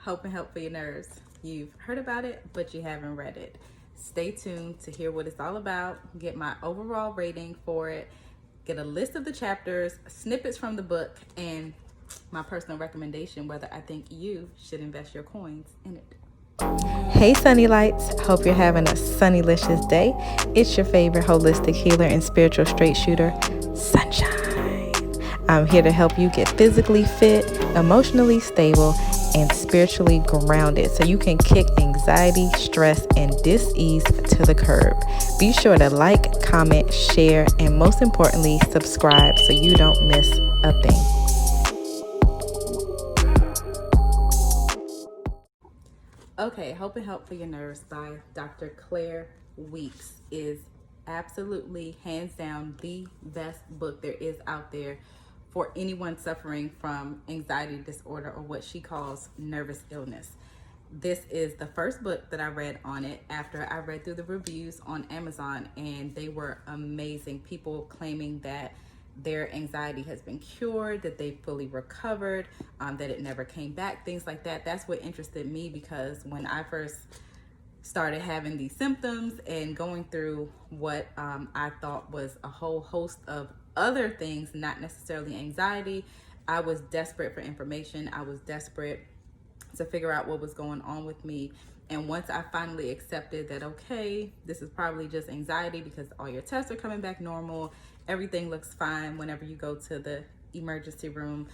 Hope and Help for Your Nerves. You've heard about it, but you haven't read it. Stay tuned to hear what it's all about, get my overall rating for it, get a list of the chapters, snippets from the book, and my personal recommendation whether I think you should invest your coins in it. Hey Sunny Lights, hope you're having a sunnylicious day. It's your favorite holistic healer and spiritual straight shooter, Sunshine. I'm here to help you get physically fit, emotionally stable, and spiritually grounded so you can kick anxiety, stress, and dis-ease to the curb. Be sure to like, comment, share, and most importantly, subscribe so you don't miss a thing. Okay, Hope and Help for Your Nerves by Dr. Claire Weeks is absolutely, hands down, the best book there is out there for anyone suffering from anxiety disorder or what she calls nervous illness. This is the first book that I read on it after I read through the reviews on Amazon, and they were amazing. People claiming that their anxiety has been cured, that they fully recovered, that it never came back, things like that. That's what interested me, because when I first started having these symptoms and going through what I thought was a whole host of other things, not necessarily anxiety, I was desperate for information. I was desperate to figure out what was going on with me. And once I finally accepted that, okay, this is probably just anxiety because all your tests are coming back normal, everything looks fine whenever you go to the emergency room,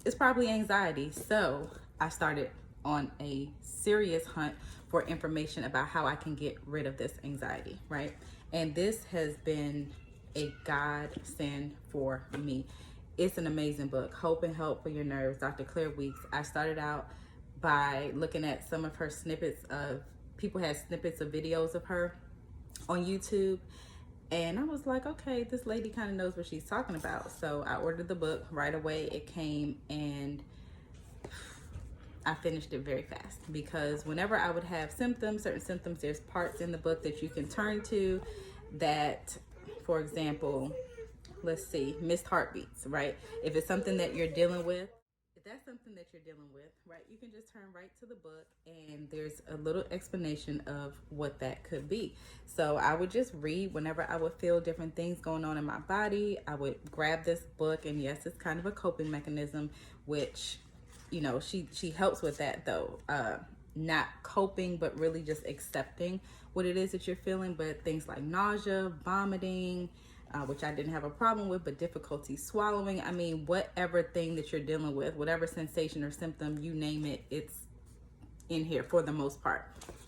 it's probably anxiety. So I started on a serious hunt for information about how I can get rid of this anxiety, right? And this has been a godsend for me. It's an amazing book, Hope and Help for Your Nerves, Dr. Claire Weeks. I started out by looking at some of her snippets of, people had snippets of videos of her on YouTube. And I was like, okay, this lady kind of knows what she's talking about. So I ordered the book right away. It came and I finished it very fast, because whenever I would have symptoms, certain symptoms, there's parts in the book that you can turn to that, for example, let's see, missed heartbeats, right? If it's something that you're dealing with, if that's something that you're dealing with, right, you can just turn right to the book and there's a little explanation of what that could be. So I would just read whenever I would feel different things going on in my body. I would grab this book, and yes, it's kind of a coping mechanism, which, you know, she helps with that though. Not coping, but really just accepting what it is that you're feeling. But things like nausea, vomiting, which I didn't have a problem with, but difficulty swallowing. I mean, whatever thing that you're dealing with, whatever sensation or symptom, you name it, it's in here for the most part,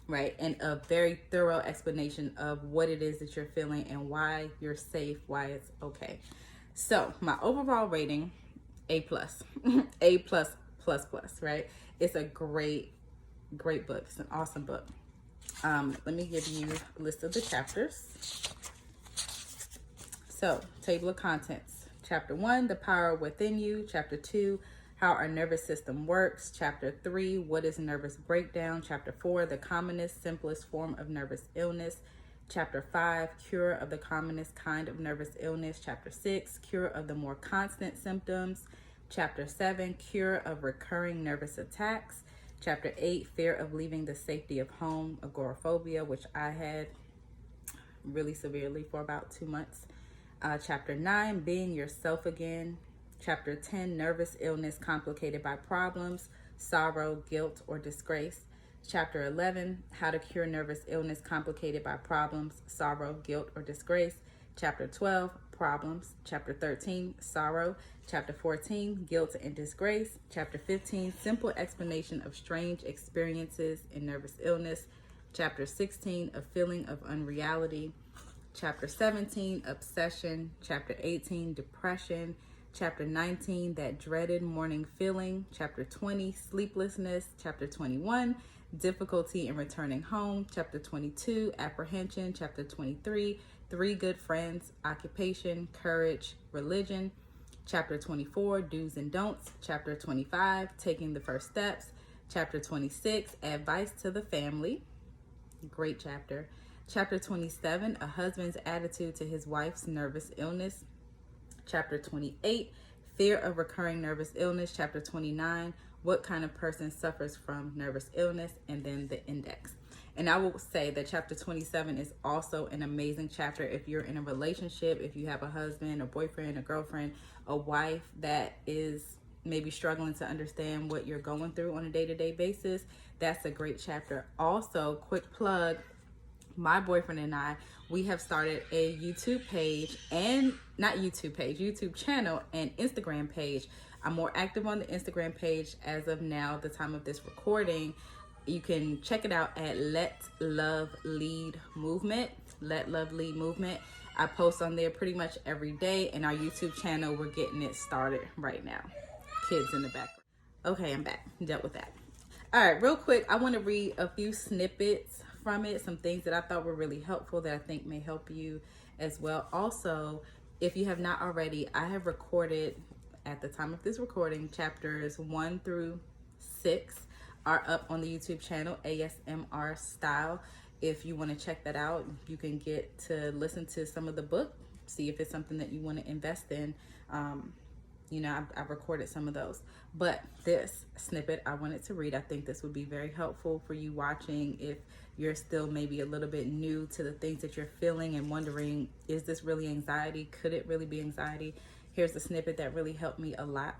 right? And a very thorough explanation of what it is that you're feeling and why you're safe, why it's okay. So my overall rating, A+, A++++, right? It's a great book. It's an awesome book. Let me give you a list of the chapters. So, table of contents. Chapter 1, the power within you. Chapter 2, how our nervous system works. Chapter 3, what is nervous breakdown. Chapter 4, the commonest, simplest form of nervous illness. Chapter 5, cure of the commonest kind of nervous illness. Chapter 6, cure of the more constant symptoms. Chapter 7, cure of recurring nervous attacks. Chapter 8, fear of leaving the safety of home, agoraphobia, which I had really severely for about 2 months. Chapter 9, being yourself again. Chapter 10, nervous illness complicated by problems, sorrow, guilt, or disgrace. Chapter 11, how to cure nervous illness complicated by problems, sorrow, guilt, or disgrace. Chapter 12, problems. Chapter 13, sorrow. Chapter 14, guilt and disgrace. Chapter 15, simple explanation of strange experiences in nervous illness. Chapter 16, a feeling of unreality. Chapter 17, obsession. Chapter 18, depression. Chapter 19, that dreaded morning feeling. Chapter 20, sleeplessness. Chapter 21, difficulty in returning home. Chapter 22, apprehension. Chapter 23, 3 good friends, occupation, courage, religion. Chapter 24, do's and don'ts. Chapter 25, taking the first steps. Chapter 26, advice to the family. Great chapter. Chapter 27, a husband's attitude to his wife's nervous illness. Chapter 28, fear of recurring nervous illness. Chapter 29, what kind of person suffers from nervous illness, and then the index. And I will say that chapter 27 is also an amazing chapter if you're in a relationship, if you have a husband, a boyfriend, a girlfriend, a wife that is maybe struggling to understand what you're going through on a day-to-day basis. That's a great chapter. Also, quick plug, my boyfriend and I, we have started a YouTube page, and not YouTube page, YouTube channel and Instagram page. I'm more active on the Instagram page as of now, the time of this recording. You can check it out at Let Love Lead Movement. Let Love Lead Movement. I post on there pretty much every day, and our YouTube channel, we're getting it started right now. Kids in the background. Okay, I'm back. Dealt with that. All right, real quick, I want to read a few snippets from it, some things that I thought were really helpful that I think may help you as well. Also, if you have not already, I have recorded, at the time of this recording, chapters 1 through 6 are up on the YouTube channel, ASMR Style. If you want to check that out, you can get to listen to some of the book, see if it's something that you want to invest in. You know, I've recorded some of those. But this snippet I wanted to read, I think this would be very helpful for you watching if you're still maybe a little bit new to the things that you're feeling and wondering, is this really anxiety? Could it really be anxiety? Here's the snippet that really helped me a lot.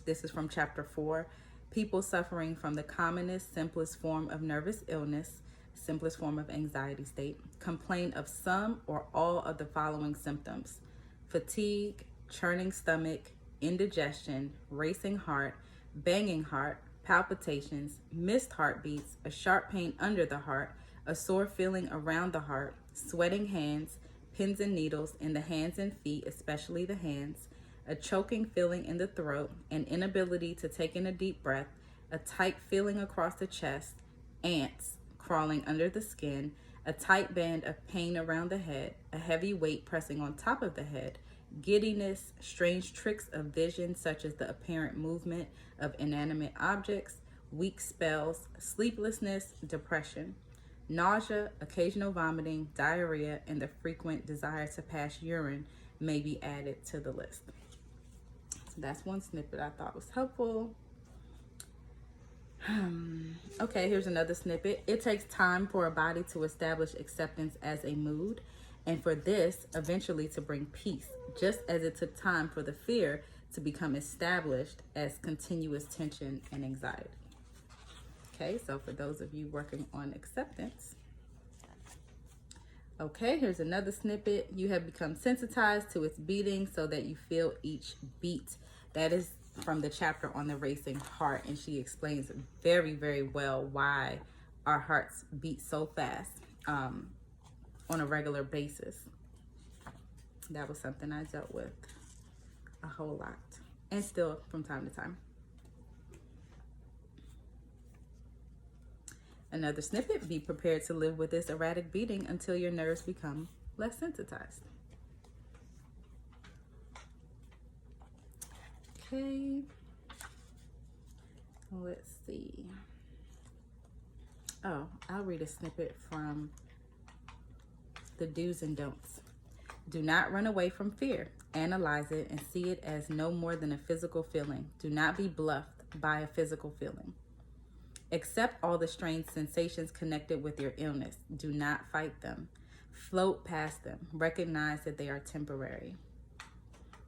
This is from chapter 4. People suffering from the commonest, simplest form of nervous illness, simplest form of anxiety state, complain of some or all of the following symptoms: fatigue, churning stomach, indigestion, racing heart, banging heart, palpitations, missed heartbeats, a sharp pain under the heart, a sore feeling around the heart, sweating hands, pins and needles in the hands and feet, especially the hands, a choking feeling in the throat, an inability to take in a deep breath, a tight feeling across the chest, ants crawling under the skin, a tight band of pain around the head, a heavy weight pressing on top of the head, giddiness, strange tricks of vision such as the apparent movement of inanimate objects, weak spells, sleeplessness, depression, nausea, occasional vomiting, diarrhea, and the frequent desire to pass urine may be added to the list. So that's one snippet I thought was helpful. Okay, here's another snippet. It takes time for a body to establish acceptance as a mood, and for this eventually to bring peace, just as it took time for the fear to become established as continuous tension and anxiety. Okay, so for those of you working on acceptance. Okay, here's another snippet. You have become sensitized to its beating so that you feel each beat. That is from the chapter on the racing heart, and she explains very, very well why our hearts beat so fast on a regular basis. That was something I dealt with a whole lot, and still from time to time. Another snippet: be prepared to live with this erratic beating until your nerves become less sensitized. Okay, let's see. Oh, I'll read a snippet from the do's and don'ts. Do not run away from fear. Analyze it and see it as no more than a physical feeling. Do not be bluffed by a physical feeling. Accept all the strange sensations connected with your illness. Do not fight them. Float past them. Recognize that they are temporary.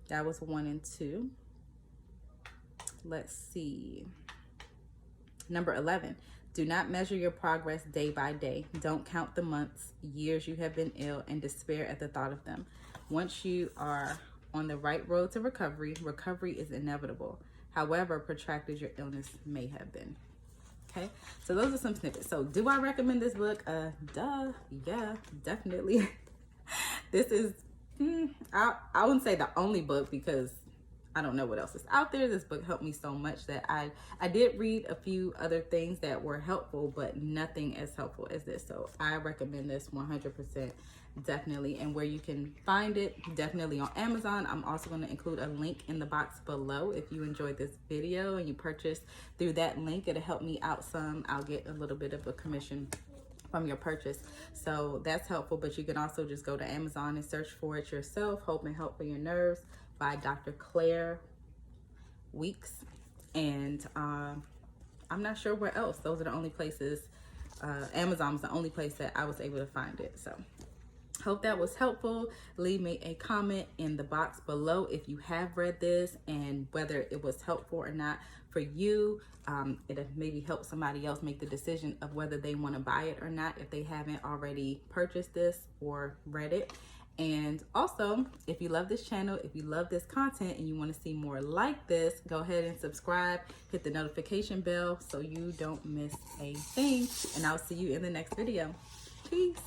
That was 1 and 2. Let's see. Number 11. Do not measure your progress day by day. Don't count the months, years you have been ill and despair at the thought of them. Once you are on the right road to recovery, recovery is inevitable, however protracted your illness may have been. Okay, so those are some snippets. So do I recommend this book? Yeah, definitely. This is, I wouldn't say the only book because I don't know what else is out there. This book helped me so much that I did read a few other things that were helpful, but nothing as helpful as this. So I recommend this 100%, definitely. And where you can find it, definitely on Amazon. I'm also going to include a link in the box below. If you enjoyed this video and you purchase through that link, it'll help me out some. I'll get a little bit of a commission from your purchase, so that's helpful. But you can also just go to Amazon and search for it yourself. Hope and Help for Your Nerves by Dr. Claire Weeks. and I'm not sure where else. Those are the only places. Amazon was the only place that I was able to find it. So hope that was helpful. Leave me a comment in the box below if you have read this and whether it was helpful or not for you. It'll maybe help somebody else make the decision of whether they want to buy it or not if they haven't already purchased this or read it. And also, if you love this channel, if you love this content and you want to see more like this, go ahead and subscribe, hit the notification bell so you don't miss a thing, and I'll see you in the next video. Peace.